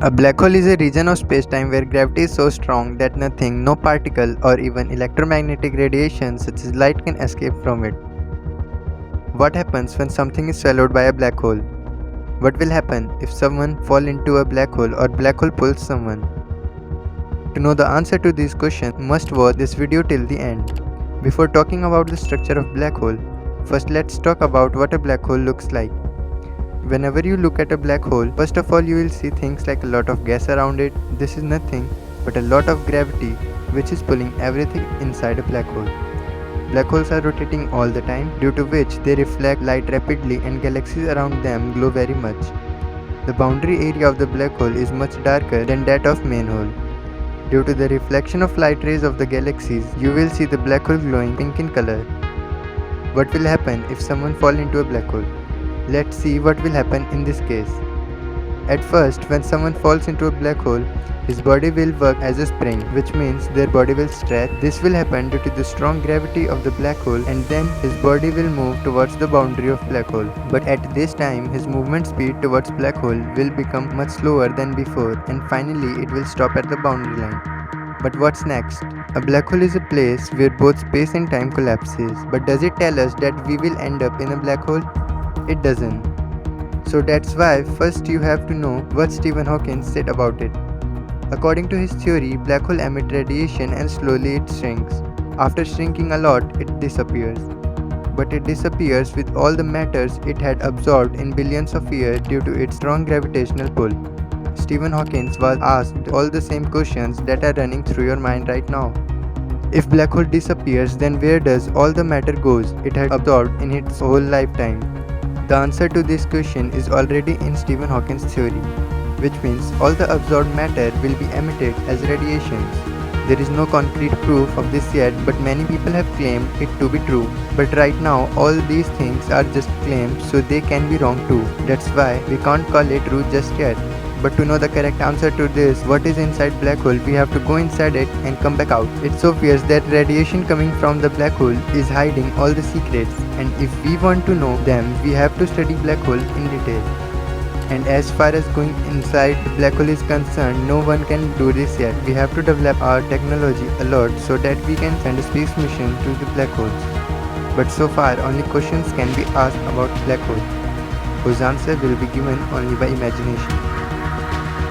A black hole is a region of space-time where gravity is so strong that nothing, no particle or even electromagnetic radiation such as light can escape from it. What happens when something is swallowed by a black hole? What will happen if someone falls into a black hole or black hole pulls someone? To know the answer to these questions, must watch this video till the end. Before talking about the structure of black hole, first let's talk about what a black hole looks like. Whenever you look at a black hole, first of all you will see things like a lot of gas around it. This is nothing but a lot of gravity which is pulling everything inside a black hole. Black holes are rotating all the time, due to which they reflect light rapidly and galaxies around them glow very much. The boundary area of the black hole is much darker than that of main hole. Due to the reflection of light rays of the galaxies, you will see the black hole glowing pink in color. What will happen if someone falls into a black hole? Let's see what will happen in this case. At first, when someone falls into a black hole, his body will work as a spring, which means their body will stretch. This will happen due to the strong gravity of the black hole, and then his body will move towards the boundary of black hole. But at this time, his movement speed towards black hole will become much slower than before, and finally it will stop at the boundary line. But what's next? A black hole is a place where both space and time collapses. But does it tell us that we will end up in a black hole? It doesn't. So that's why first you have to know what Stephen Hawking said about it. According to his theory, black hole emit radiation and slowly it shrinks. After shrinking a lot, it disappears. But it disappears with all the matters it had absorbed in billions of years due to its strong gravitational pull. Stephen Hawking was asked all the same questions that are running through your mind right now. If black hole disappears, then where does all the matter goes it had absorbed in its whole lifetime? The answer to this question is already in Stephen Hawking's theory, which means all the absorbed matter will be emitted as radiations. There is no concrete proof of this yet, but many people have claimed it to be true. But right now, all these things are just claims, so they can be wrong too. That's why we can't call it true just yet. But to know the correct answer to this, what is inside black hole, we have to go inside it and come back out. It's obvious that radiation coming from the black hole is hiding all the secrets, and if we want to know them, we have to study black hole in detail. And as far as going inside the black hole is concerned, no one can do this yet. We have to develop our technology a lot so that we can send a space mission to the black holes. But so far, only questions can be asked about black hole, whose answer will be given only by imagination.